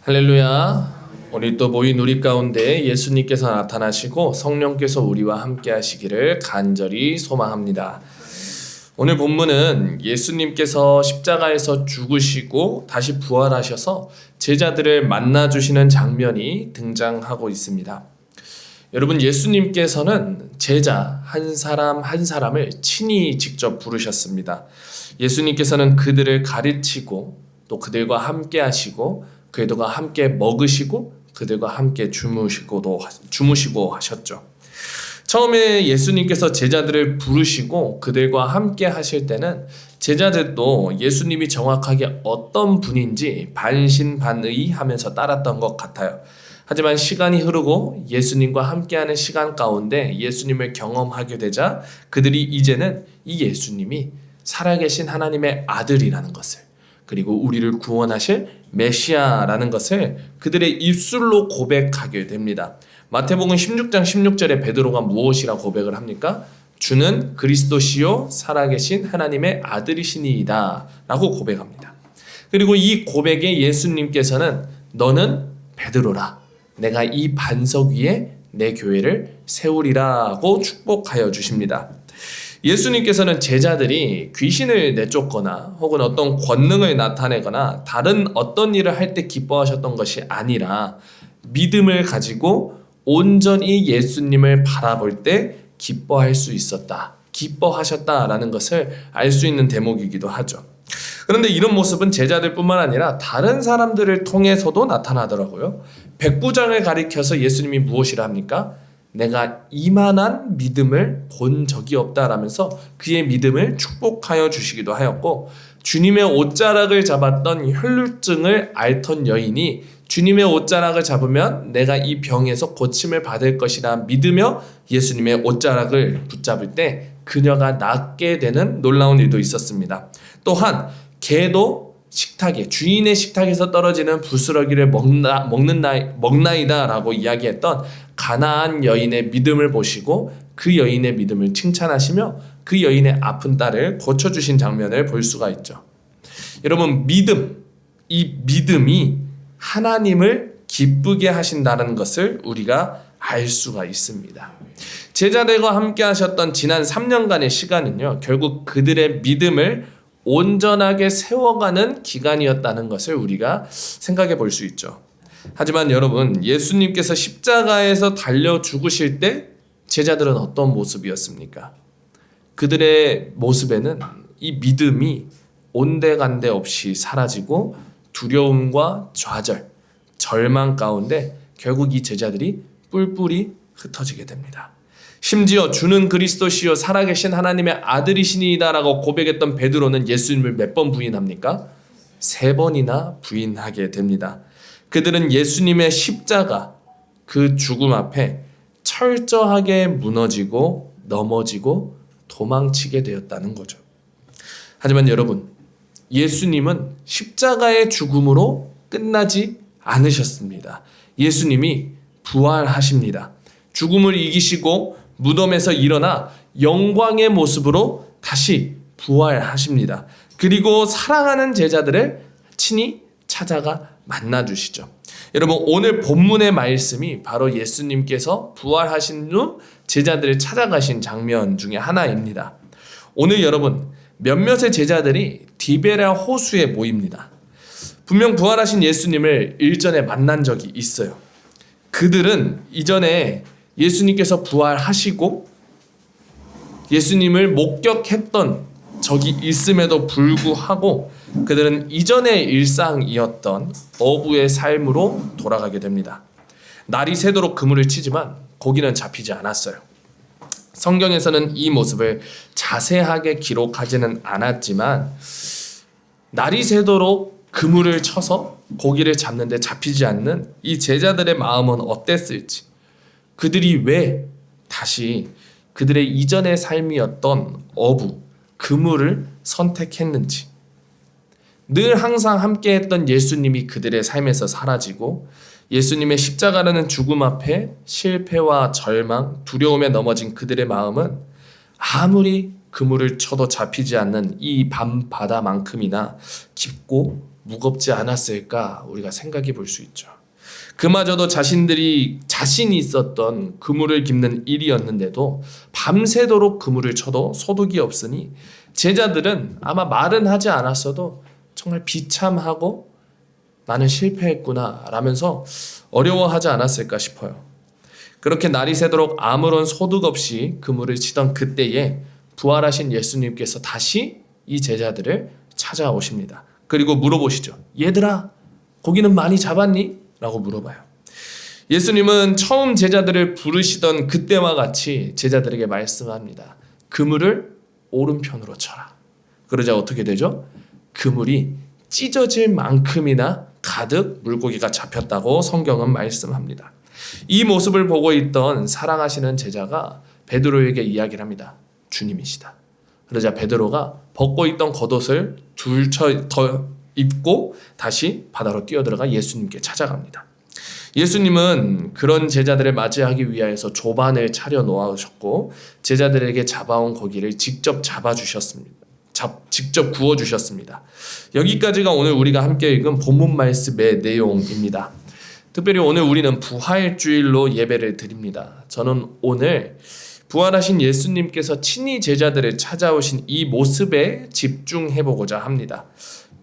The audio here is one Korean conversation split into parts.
할렐루야. 오늘 또 모인 우리 가운데 예수님께서 나타나시고 성령께서 우리와 함께 하시기를 간절히 소망합니다. 오늘 본문은 예수님께서 십자가에서 죽으시고 다시 부활하셔서 제자들을 만나주시는 장면이 등장하고 있습니다. 여러분, 예수님께서는 제자 한 사람 한 사람을 친히 직접 부르셨습니다. 예수님께서는 그들을 가르치고 또 그들과 함께 하시고 그들과 함께 먹으시고 그들과 함께 주무시고 하셨죠. 처음에 예수님께서 제자들을 부르시고 그들과 함께 하실 때는 제자들도 예수님이 정확하게 어떤 분인지 반신반의하면서 따랐던 것 같아요. 하지만 시간이 흐르고 예수님과 함께하는 시간 가운데 예수님을 경험하게 되자 그들이 이제는 이 예수님이 살아계신 하나님의 아들이라는 것을, 그리고 우리를 구원하실 메시아라는 것을 그들의 입술로 고백하게 됩니다. 마태복음 16장 16절에 베드로가 무엇이라고 고백을 합니까? 주는 그리스도시요 살아계신 하나님의 아들이시니이다 라고 고백합니다. 그리고 이 고백에 예수님께서는 너는 베드로라, 내가 이 반석 위에 내 교회를 세우리라고 축복하여 주십니다. 예수님께서는 제자들이 귀신을 내쫓거나 혹은 어떤 권능을 나타내거나 다른 어떤 일을 할 때 기뻐하셨던 것이 아니라 믿음을 가지고 온전히 예수님을 바라볼 때 기뻐할 수 있었다, 기뻐하셨다라는 것을 알 수 있는 대목이기도 하죠. 그런데 이런 모습은 제자들뿐만 아니라 다른 사람들을 통해서도 나타나더라고요. 백부장을 가리켜서 예수님이 무엇이라 합니까? 내가 이만한 믿음을 본 적이 없다라면서 그의 믿음을 축복하여 주시기도 하였고, 주님의 옷자락을 잡았던 혈루증을 앓던 여인이 주님의 옷자락을 잡으면 내가 이 병에서 고침을 받을 것이라 믿으며 예수님의 옷자락을 붙잡을 때 그녀가 낫게 되는 놀라운 일도 있었습니다. 또한 개도 식탁에, 주인의 식탁에서 떨어지는 부스러기를 먹나이다 라고 이야기했던 가나안 여인의 믿음을 보시고 그 여인의 믿음을 칭찬하시며 그 여인의 아픈 딸을 고쳐주신 장면을 볼 수가 있죠. 여러분, 이 믿음이 하나님을 기쁘게 하신다는 것을 우리가 알 수가 있습니다. 제자들과 함께 하셨던 지난 3년간의 시간은요, 결국 그들의 믿음을 온전하게 세워가는 기간이었다는 것을 우리가 생각해 볼 수 있죠. 하지만 여러분, 예수님께서 십자가에서 달려 죽으실 때 제자들은 어떤 모습이었습니까? 그들의 모습에는 이 믿음이 온데간데 없이 사라지고 두려움과 좌절, 절망 가운데 결국 이 제자들이 뿔뿔이 흩어지게 됩니다. 심지어 주는 그리스도시요 살아계신 하나님의 아들이시니이다 라고 고백했던 베드로는 예수님을 몇 번 부인합니까? 3번이나 부인하게 됩니다. 그들은 예수님의 십자가, 그 죽음 앞에 철저하게 무너지고 넘어지고 도망치게 되었다는 거죠. 하지만 여러분, 예수님은 십자가의 죽음으로 끝나지 않으셨습니다. 예수님이 부활하십니다. 죽음을 이기시고 무덤에서 일어나 영광의 모습으로 다시 부활하십니다. 그리고 사랑하는 제자들을 친히 찾아가 만나주시죠. 여러분, 오늘 본문의 말씀이 바로 예수님께서 부활하신 후 제자들을 찾아가신 장면 중에 하나입니다. 오늘 여러분, 몇몇의 제자들이 디베랴 호수에 모입니다. 분명 부활하신 예수님을 일전에 만난 적이 있어요. 그들은 이전에 예수님께서 부활하시고 예수님을 목격했던 적이 있음에도 불구하고 그들은 이전의 일상이었던 어부의 삶으로 돌아가게 됩니다. 날이 새도록 그물을 치지만 고기는 잡히지 않았어요. 성경에서는 이 모습을 자세하게 기록하지는 않았지만 날이 새도록 그물을 쳐서 고기를 잡는데 잡히지 않는 이 제자들의 마음은 어땠을지, 그들이 왜 다시 그들의 이전의 삶이었던 어부, 그물을 선택했는지, 늘 항상 함께했던 예수님이 그들의 삶에서 사라지고 예수님의 십자가라는 죽음 앞에 실패와 절망, 두려움에 넘어진 그들의 마음은 아무리 그물을 쳐도 잡히지 않는 이 밤바다만큼이나 깊고 무겁지 않았을까 우리가 생각해 볼 수 있죠. 그마저도 자신들이 자신이 있었던 그물을 깁는 일이었는데도 밤새도록 그물을 쳐도 소득이 없으니 제자들은 아마 말은 하지 않았어도 정말 비참하고 나는 실패했구나 라면서 어려워하지 않았을까 싶어요. 그렇게 날이 새도록 아무런 소득 없이 그물을 치던 그때에 부활하신 예수님께서 다시 이 제자들을 찾아오십니다. 그리고 물어보시죠. 얘들아, 고기는 많이 잡았니? 라고 물어봐요. 예수님은 처음 제자들을 부르시던 그때와 같이 제자들에게 말씀합니다. 그물을 오른편으로 쳐라. 그러자 어떻게 되죠? 그물이 찢어질 만큼이나 가득 물고기가 잡혔다고 성경은 말씀합니다. 이 모습을 보고 있던 사랑하시는 제자가 베드로에게 이야기를 합니다. 주님이시다. 그러자 베드로가 벗고 있던 겉옷을 더 입고 다시 바다로 뛰어들어가 예수님께 찾아갑니다. 예수님은 그런 제자들을 맞이하기 위하여서 조반을 차려 놓으셨고 제자들에게 잡아온 고기를 직접 잡아주셨습니다. 직접 구워주셨습니다. 여기까지가 오늘 우리가 함께 읽은 본문 말씀의 내용입니다. 특별히 오늘 우리는 부활주일로 예배를 드립니다. 저는 오늘 부활하신 예수님께서 친히 제자들을 찾아오신 이 모습에 집중해보고자 합니다.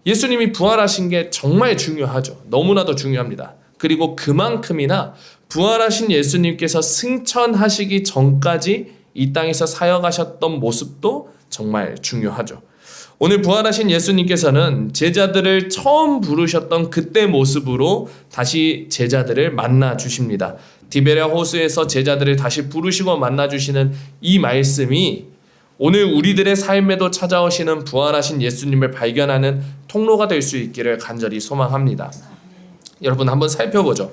예수님이 부활하신 게 정말 중요하죠. 너무나도 중요합니다. 그리고 그만큼이나 부활하신 예수님께서 승천하시기 전까지 이 땅에서 사역하셨던 모습도 정말 중요하죠. 오늘 부활하신 예수님께서는 제자들을 처음 부르셨던 그때 모습으로 다시 제자들을 만나 주십니다. 디베랴 호수에서 제자들을 다시 부르시고 만나 주시는 이 말씀이 오늘 우리들의 삶에도 찾아오시는 부활하신 예수님을 발견하는 통로가 될 수 있기를 간절히 소망합니다. 여러분 한번 살펴보죠.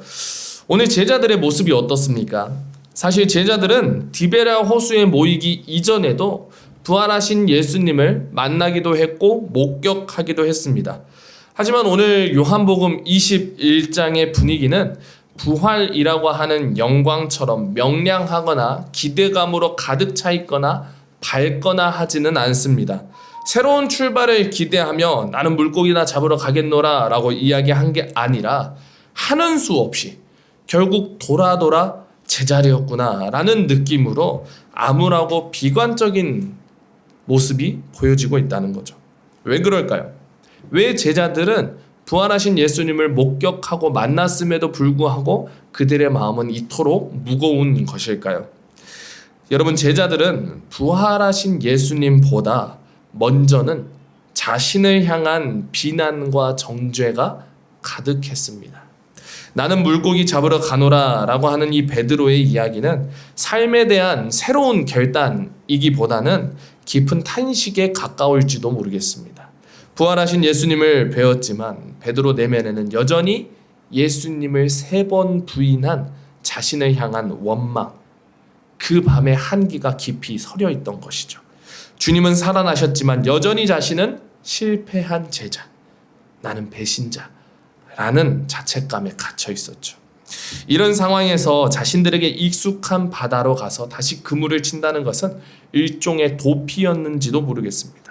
오늘 제자들의 모습이 어떻습니까? 사실 제자들은 디베랴 호수에 모이기 이전에도 부활하신 예수님을 만나기도 했고 목격하기도 했습니다. 하지만 오늘 요한복음 21장의 분위기는 부활이라고 하는 영광처럼 명량하거나 기대감으로 가득 차 있거나 밝거나 하지는 않습니다. 새로운 출발을 기대하며 나는 물고기나 잡으러 가겠노라 라고 이야기한 게 아니라 하는 수 없이 결국 돌아 제자리였구나 라는 느낌으로 암울하고 비관적인 모습이 보여지고 있다는 거죠. 왜 그럴까요? 왜 제자들은 부활하신 예수님을 목격하고 만났음에도 불구하고 그들의 마음은 이토록 무거운 것일까요? 여러분, 제자들은 부활하신 예수님보다 먼저는 자신을 향한 비난과 정죄가 가득했습니다. 나는 물고기 잡으러 가노라 라고 하는 이 베드로의 이야기는 삶에 대한 새로운 결단이기보다는 깊은 탄식에 가까울지도 모르겠습니다. 부활하신 예수님을 배웠지만 베드로 내면에는 여전히 예수님을 3번 부인한 자신을 향한 원망, 그 밤의 한기가 깊이 서려 있던 것이죠. 주님은 살아나셨지만 여전히 자신은 실패한 제자, 나는 배신자라는 자책감에 갇혀 있었죠. 이런 상황에서 자신들에게 익숙한 바다로 가서 다시 그물을 친다는 것은 일종의 도피였는지도 모르겠습니다.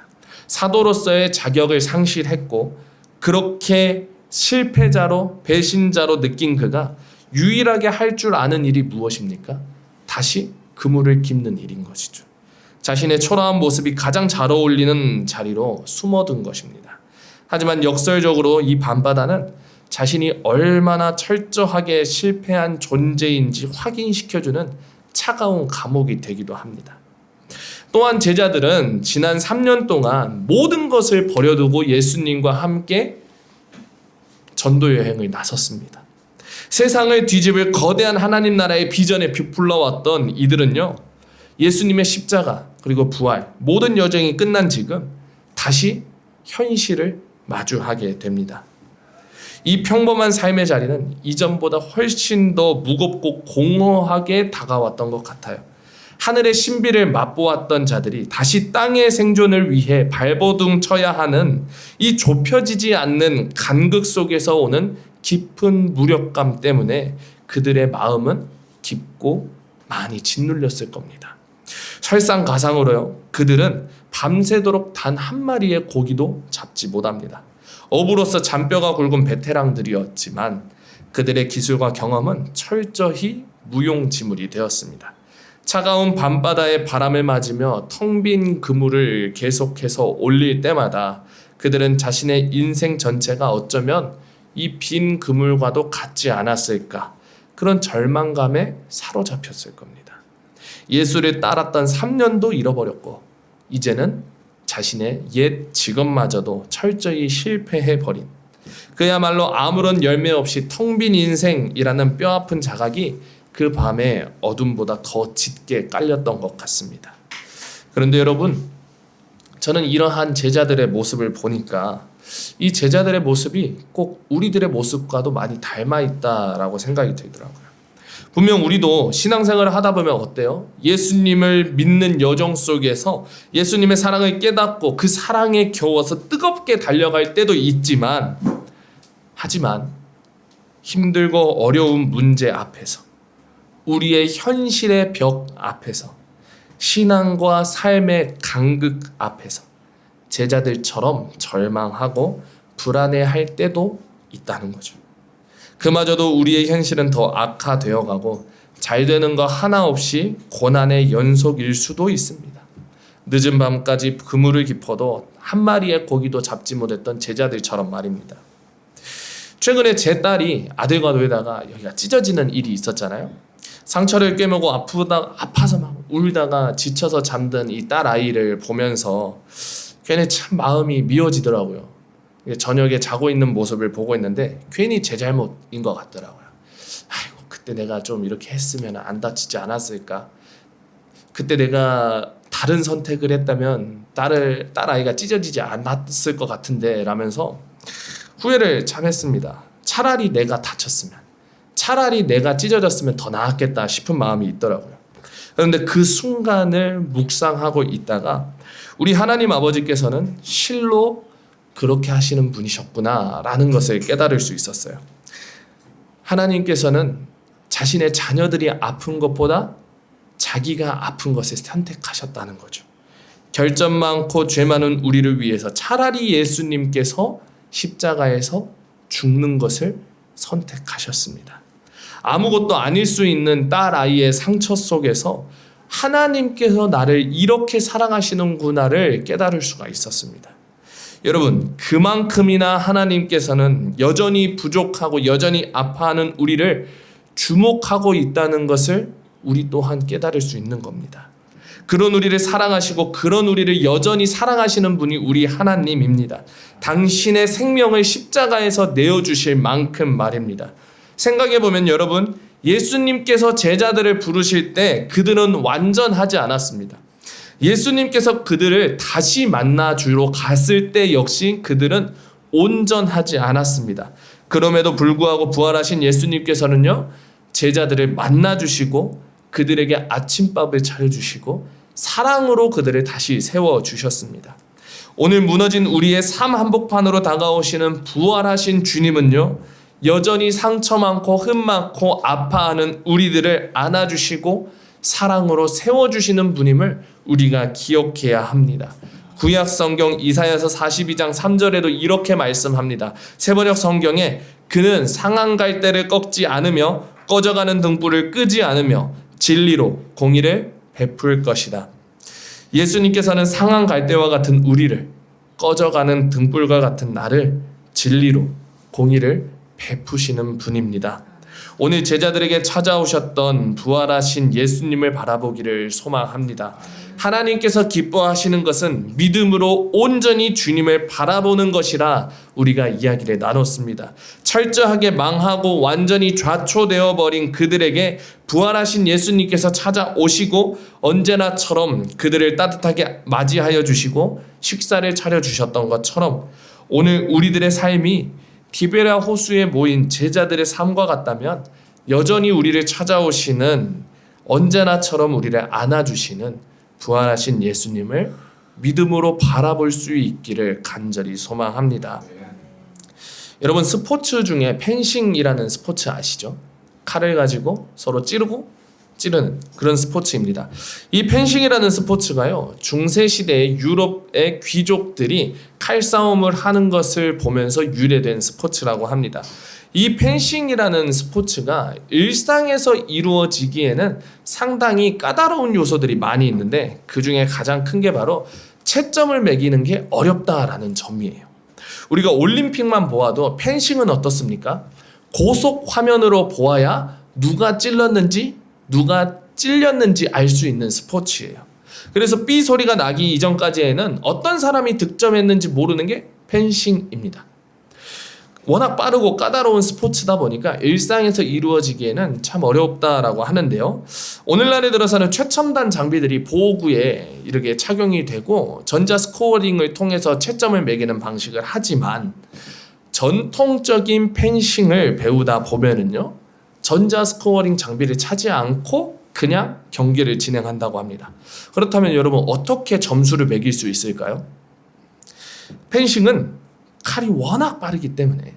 사도로서의 자격을 상실했고 그렇게 실패자로 배신자로 느낀 그가 유일하게 할 줄 아는 일이 무엇입니까? 다시 그물을 깁는 일인 것이죠. 자신의 초라한 모습이 가장 잘 어울리는 자리로 숨어든 것입니다. 하지만 역설적으로 이 밤바다는 자신이 얼마나 철저하게 실패한 존재인지 확인시켜주는 차가운 감옥이 되기도 합니다. 또한 제자들은 지난 3년 동안 모든 것을 버려두고 예수님과 함께 전도 여행을 나섰습니다. 세상을 뒤집을 거대한 하나님 나라의 비전에 불러왔던 이들은요, 예수님의 십자가 그리고 부활 모든 여정이 끝난 지금 다시 현실을 마주하게 됩니다. 이 평범한 삶의 자리는 이전보다 훨씬 더 무겁고 공허하게 다가왔던 것 같아요. 하늘의 신비를 맛보았던 자들이 다시 땅의 생존을 위해 발버둥 쳐야 하는 이 좁혀지지 않는 간극 속에서 오는 깊은 무력감 때문에 그들의 마음은 깊고 많이 짓눌렸을 겁니다. 설상가상으로요, 그들은 밤새도록 단 한 마리의 고기도 잡지 못합니다. 어부로서 잔뼈가 굵은 베테랑들이었지만 그들의 기술과 경험은 철저히 무용지물이 되었습니다. 차가운 밤바다의 바람을 맞으며 텅 빈 그물을 계속해서 올릴 때마다 그들은 자신의 인생 전체가 어쩌면 이 빈 그물과도 같지 않았을까, 그런 절망감에 사로잡혔을 겁니다. 예수를 따랐던 3년도 잃어버렸고 이제는 자신의 옛 직업마저도 철저히 실패해버린, 그야말로 아무런 열매 없이 텅 빈 인생이라는 뼈아픈 자각이 그 밤의 어둠보다 더 짙게 깔렸던 것 같습니다. 그런데 여러분, 저는 이러한 제자들의 모습을 보니까 이 제자들의 모습이 꼭 우리들의 모습과도 많이 닮아 있다라고 생각이 들더라고요. 분명 우리도 신앙생활을 하다 보면 어때요? 예수님을 믿는 여정 속에서 예수님의 사랑을 깨닫고 그 사랑에 겨워서 뜨겁게 달려갈 때도 있지만, 하지만 힘들고 어려운 문제 앞에서, 우리의 현실의 벽 앞에서, 신앙과 삶의 간극 앞에서 제자들처럼 절망하고 불안해할 때도 있다는 거죠. 그마저도 우리의 현실은 더 악화되어 가고 잘 되는 거 하나 없이 고난의 연속일 수도 있습니다. 늦은 밤까지 그물을 깊어도 한 마리의 고기도 잡지 못했던 제자들처럼 말입니다. 최근에 제 딸이 아들과 놀다가 여기가 찢어지는 일이 있었잖아요. 상처를 꿰매고 아파서 막 울다가 지쳐서 잠든 이 딸 아이를 보면서 괜히 참 마음이 미어지더라고요. 저녁에 자고 있는 모습을 보고 있는데 괜히 제 잘못인 것 같더라고요. 아이고, 그때 내가 좀 이렇게 했으면 안 다치지 않았을까? 그때 내가 다른 선택을 했다면 딸 아이가 찢어지지 않았을 것 같은데 라면서 후회를 참 했습니다. 차라리 내가 다쳤으면, 차라리 내가 찢어졌으면 더 나았겠다 싶은 마음이 있더라고요. 그런데 그 순간을 묵상하고 있다가 우리 하나님 아버지께서는 실로 그렇게 하시는 분이셨구나 라는 것을 깨달을 수 있었어요. 하나님께서는 자신의 자녀들이 아픈 것보다 자기가 아픈 것을 선택하셨다는 거죠. 결점 많고 죄 많은 우리를 위해서 차라리 예수님께서 십자가에서 죽는 것을 선택하셨습니다. 아무것도 아닐 수 있는 딸 아이의 상처 속에서 하나님께서 나를 이렇게 사랑하시는구나를 깨달을 수가 있었습니다. 여러분, 그만큼이나 하나님께서는 여전히 부족하고 여전히 아파하는 우리를 주목하고 있다는 것을 우리 또한 깨달을 수 있는 겁니다. 그런 우리를 사랑하시고 그런 우리를 여전히 사랑하시는 분이 우리 하나님입니다. 당신의 생명을 십자가에서 내어주실 만큼 말입니다. 생각해보면 여러분, 예수님께서 제자들을 부르실 때 그들은 완전하지 않았습니다. 예수님께서 그들을 다시 만나주러 갔을 때 역시 그들은 온전하지 않았습니다. 그럼에도 불구하고 부활하신 예수님께서는요, 제자들을 만나주시고 그들에게 아침밥을 차려주시고 사랑으로 그들을 다시 세워주셨습니다. 오늘 무너진 우리의 삶 한복판으로 다가오시는 부활하신 주님은요, 여전히 상처 많고 흠 많고 아파하는 우리들을 안아주시고 사랑으로 세워주시는 분임을 우리가 기억해야 합니다. 구약 성경 이사야서 42장 3절에도 이렇게 말씀합니다. 세번역 성경에 그는 상한 갈대를 꺾지 않으며 꺼져가는 등불을 끄지 않으며 진리로 공의를 베풀 것이다. 예수님께서는 상한 갈대와 같은 우리를, 꺼져가는 등불과 같은 나를 진리로 공의를 베푸시는 분입니다. 오늘 제자들에게 찾아오셨던 부활하신 예수님을 바라보기를 소망합니다. 하나님께서 기뻐하시는 것은 믿음으로 온전히 주님을 바라보는 것이라 우리가 이야기를 나눴습니다. 철저하게 망하고 완전히 좌초되어 버린 그들에게 부활하신 예수님께서 찾아오시고 언제나처럼 그들을 따뜻하게 맞이하여 주시고 식사를 차려주셨던 것처럼 오늘 우리들의 삶이 디베랴 호수에 모인 제자들의 삶과 같다면 여전히 우리를 찾아오시는, 언제나처럼 우리를 안아주시는 부활하신 예수님을 믿음으로 바라볼 수 있기를 간절히 소망합니다. 여러분, 스포츠 중에 펜싱이라는 스포츠 아시죠? 칼을 가지고 서로 찌르고 찌르는 그런 스포츠입니다. 이 펜싱이라는 스포츠가요, 중세시대의 유럽의 귀족들이 칼싸움을 하는 것을 보면서 유래된 스포츠라고 합니다. 이 펜싱이라는 스포츠가 일상에서 이루어지기에는 상당히 까다로운 요소들이 많이 있는데 그 중에 가장 큰 게 바로 채점을 매기는 게 어렵다라는 점이에요. 우리가 올림픽만 보아도 펜싱은 어떻습니까? 고속 화면으로 보아야 누가 찔렀는지 누가 찔렸는지 알 수 있는 스포츠예요. 그래서 삐 소리가 나기 이전까지에는 어떤 사람이 득점했는지 모르는 게 펜싱입니다. 워낙 빠르고 까다로운 스포츠다 보니까 일상에서 이루어지기에는 참 어렵다라고 하는데요. 오늘날에 들어서는 최첨단 장비들이 보호구에 이렇게 착용이 되고 전자 스코어링을 통해서 채점을 매기는 방식을 하지만 전통적인 펜싱을 배우다 보면은요, 전자 스코어링 장비를 차지 않고 그냥 경기를 진행한다고 합니다. 그렇다면 여러분 어떻게 점수를 매길 수 있을까요? 펜싱은 칼이 워낙 빠르기 때문에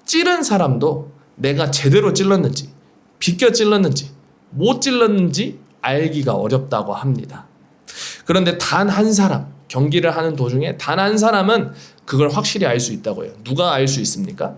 찌른 사람도 내가 제대로 찔렀는지 비껴 찔렀는지 못 찔렀는지 알기가 어렵다고 합니다. 그런데 단 한 사람, 경기를 하는 도중에 단 한 사람은 그걸 확실히 알 수 있다고 해요. 누가 알 수 있습니까?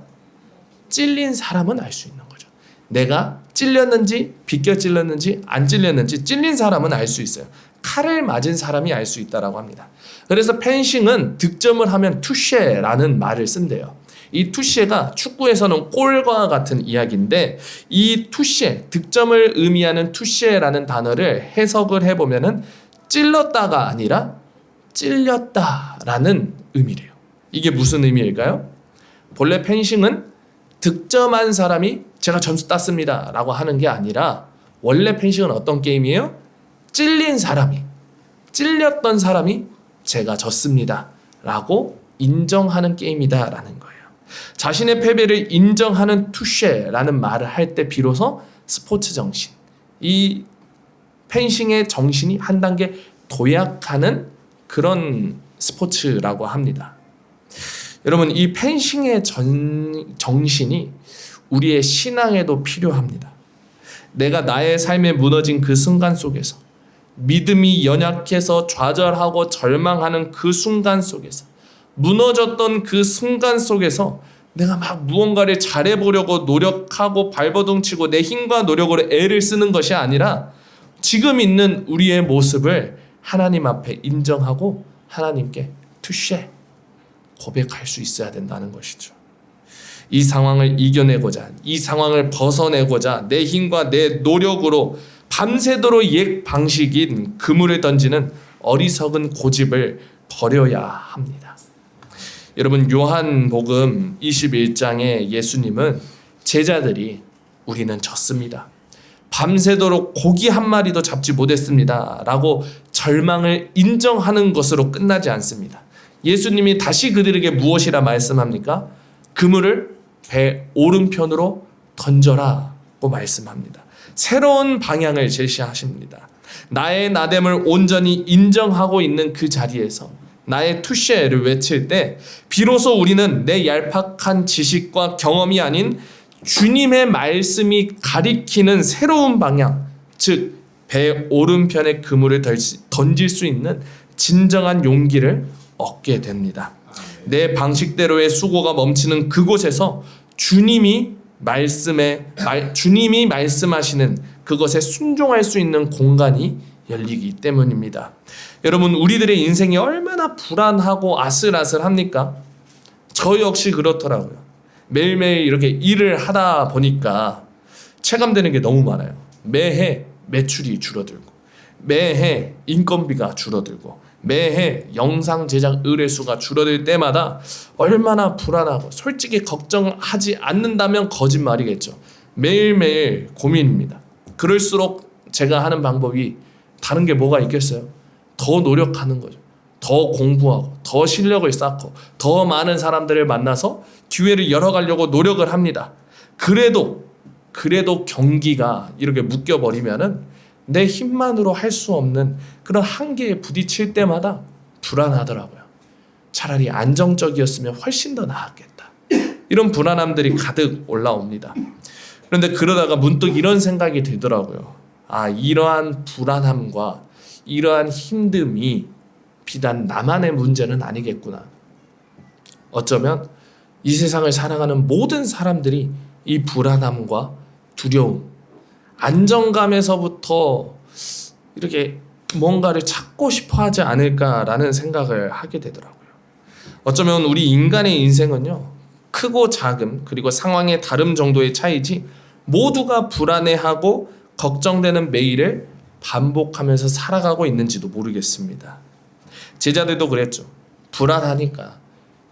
찔린 사람은 알 수 있는 거죠. 내가 찔렸는지 비껴 찔렸는지 안 찔렸는지 찔린 사람은 알 수 있어요. 칼을 맞은 사람이 알 수 있다라고 합니다. 그래서 펜싱은 득점을 하면 투쉐라는 말을 쓴대요. 이 투쉐가 축구에서는 골과 같은 이야기인데 이 투쉐, 득점을 의미하는 투쉐라는 단어를 해석을 해보면은 찔렀다가 아니라 찔렸다라는 의미래요. 이게 무슨 의미일까요? 본래 펜싱은 득점한 사람이 제가 점수 땄습니다 라고 하는 게 아니라 원래 펜싱은 어떤 게임이에요? 찔린 사람이, 찔렸던 사람이 제가 졌습니다 라고 인정하는 게임이다 라는 거예요. 자신의 패배를 인정하는 투쉐라는 말을 할 때 비로소 스포츠 정신, 이 펜싱의 정신이 한 단계 도약하는 그런 스포츠라고 합니다. 여러분, 이 펜싱의 정신이 우리의 신앙에도 필요합니다. 내가 나의 삶에 무너진 그 순간 속에서, 믿음이 연약해서 좌절하고 절망하는 그 순간 속에서, 무너졌던 그 순간 속에서 내가 막 무언가를 잘해보려고 노력하고 발버둥치고 내 힘과 노력으로 애를 쓰는 것이 아니라 지금 있는 우리의 모습을 하나님 앞에 인정하고 하나님께 투쉐 고백할 수 있어야 된다는 것이죠. 이 상황을 이겨내고자, 이 상황을 벗어내고자 내 힘과 내 노력으로 밤새도록 옛 방식인 그물을 던지는 어리석은 고집을 버려야 합니다. 여러분, 요한복음 21장에 예수님은 제자들이 우리는 졌습니다, 밤새도록 고기 한 마리도 잡지 못했습니다 라고 절망을 인정하는 것으로 끝나지 않습니다. 예수님이 다시 그들에게 무엇이라 말씀합니까? 그물을 배 오른편으로 던져라고 말씀합니다. 새로운 방향을 제시하십니다. 나의 나됨을 온전히 인정하고 있는 그 자리에서 나의 투쉐를 외칠 때 비로소 우리는 내 얄팍한 지식과 경험이 아닌 주님의 말씀이 가리키는 새로운 방향, 즉 배 오른편에 그물을 던질 수 있는 진정한 용기를 얻게 됩니다. 내 방식대로의 수고가 멈추는 그곳에서 주님이 말씀하시는 그것에 순종할 수 있는 공간이 열리기 때문입니다. 여러분, 우리들의 인생이 얼마나 불안하고 아슬아슬합니까? 저 역시 그렇더라고요. 매일매일 이렇게 일을 하다 보니까 체감되는 게 너무 많아요. 매해 매출이 줄어들고, 매해 인건비가 줄어들고, 매해 영상 제작 의뢰수가 줄어들 때마다 얼마나 불안하고, 솔직히 걱정하지 않는다면 거짓말이겠죠. 매일매일 고민입니다. 그럴수록 제가 하는 방법이 다른 게 뭐가 있겠어요? 더 노력하는 거죠. 더 공부하고, 더 실력을 쌓고, 더 많은 사람들을 만나서 기회를 열어가려고 노력을 합니다. 그래도 경기가 이렇게 묶여버리면은 내 힘만으로 할 수 없는 그런 한계에 부딪힐 때마다 불안하더라고요. 차라리 안정적이었으면 훨씬 더 나았겠다. 이런 불안함들이 가득 올라옵니다. 그런데 그러다가 문득 이런 생각이 들더라고요. 이러한 불안함과 이러한 힘듦이 비단 나만의 문제는 아니겠구나. 어쩌면 이 세상을 살아가는 모든 사람들이 이 불안함과 두려움, 안정감에서부터 이렇게 뭔가를 찾고 싶어 하지 않을까라는 생각을 하게 되더라고요. 어쩌면 우리 인간의 인생은요, 크고 작음 그리고 상황의 다름 정도의 차이지 모두가 불안해하고 걱정되는 매일을 반복하면서 살아가고 있는지도 모르겠습니다. 제자들도 그랬죠. 불안하니까,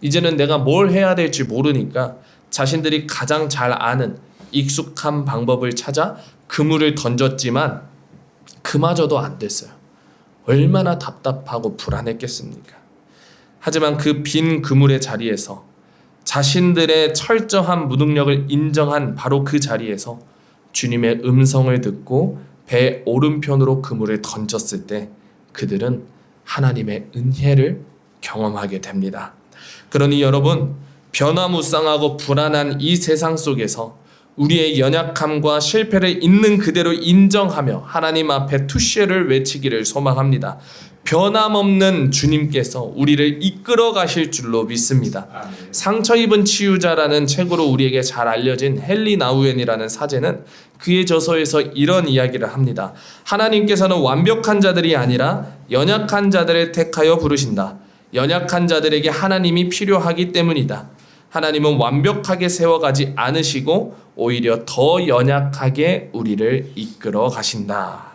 이제는 내가 뭘 해야 될지 모르니까 자신들이 가장 잘 아는 익숙한 방법을 찾아 그물을 던졌지만 그마저도 안 됐어요. 얼마나 답답하고 불안했겠습니까? 하지만 그 빈 그물의 자리에서 자신들의 철저한 무능력을 인정한 바로 그 자리에서 주님의 음성을 듣고 배 오른편으로 그물을 던졌을 때 그들은 하나님의 은혜를 경험하게 됩니다. 그러니 여러분, 변화무쌍하고 불안한 이 세상 속에서 우리의 연약함과 실패를 있는 그대로 인정하며 하나님 앞에 투시를 외치기를 소망합니다. 변함없는 주님께서 우리를 이끌어 가실 줄로 믿습니다. 상처 입은 치유자라는 책으로 우리에게 잘 알려진 헨리 나우엔이라는 사제는 그의 저서에서 이런 이야기를 합니다. 하나님께서는 완벽한 자들이 아니라 연약한 자들을 택하여 부르신다. 연약한 자들에게 하나님이 필요하기 때문이다. 하나님은 완벽하게 세워가지 않으시고 오히려 더 연약하게 우리를 이끌어 가신다.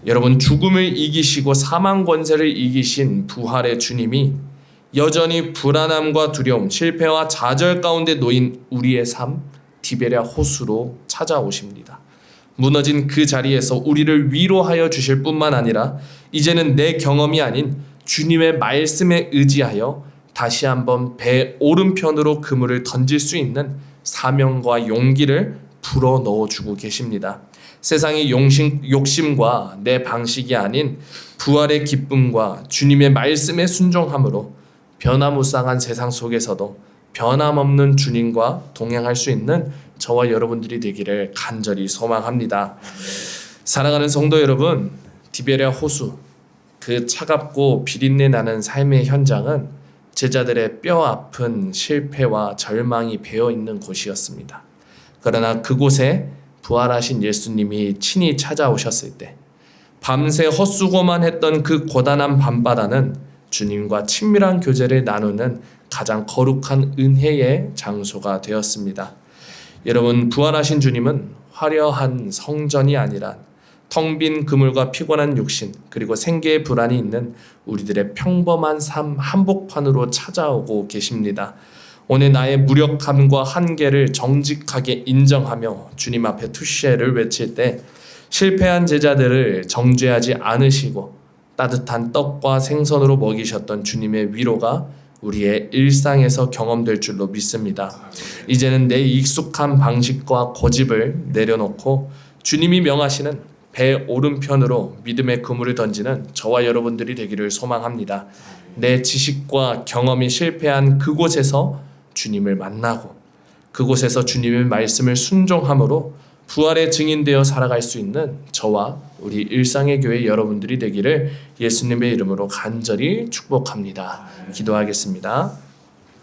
여러분, 죽음을 이기시고 사망 권세를 이기신 부활의 주님이 여전히 불안함과 두려움, 실패와 좌절 가운데 놓인 우리의 삶 디베랴 호수로 찾아오십니다. 무너진 그 자리에서 우리를 위로하여 주실 뿐만 아니라 이제는 내 경험이 아닌 주님의 말씀에 의지하여 다시 한번 배 오른편으로 그물을 던질 수 있는 사명과 용기를 불어 넣어주고 계십니다. 세상의 욕심과 내 방식이 아닌 부활의 기쁨과 주님의 말씀에 순종함으로 변화무쌍한 세상 속에서도 변함없는 주님과 동행할 수 있는 저와 여러분들이 되기를 간절히 소망합니다. 사랑하는 성도 여러분, 디베랴 호수, 그 차갑고 비린내 나는 삶의 현장은 제자들의 뼈 아픈 실패와 절망이 배어있는 곳이었습니다. 그러나 그곳에 부활하신 예수님이 친히 찾아오셨을 때 밤새 헛수고만 했던 그 고단한 밤바다는 주님과 친밀한 교제를 나누는 가장 거룩한 은혜의 장소가 되었습니다. 여러분, 부활하신 주님은 화려한 성전이 아니라 텅 빈 그물과 피곤한 육신 그리고 생계의 불안이 있는 우리들의 평범한 삶 한복판으로 찾아오고 계십니다. 오늘 나의 무력함과 한계를 정직하게 인정하며 주님 앞에 투시를 외칠 때 실패한 제자들을 정죄하지 않으시고 따뜻한 떡과 생선으로 먹이셨던 주님의 위로가 우리의 일상에서 경험될 줄로 믿습니다. 이제는 내 익숙한 방식과 고집을 내려놓고 주님이 명하시는 배 오른편으로 믿음의 그물을 던지는 저와 여러분들이 되기를 소망합니다. 내 지식과 경험이 실패한 그곳에서 주님을 만나고 그곳에서 주님의 말씀을 순종함으로 부활의 증인되어 살아갈 수 있는 저와 우리 일상의 교회 여러분들이 되기를 예수님의 이름으로 간절히 축복합니다. 기도하겠습니다.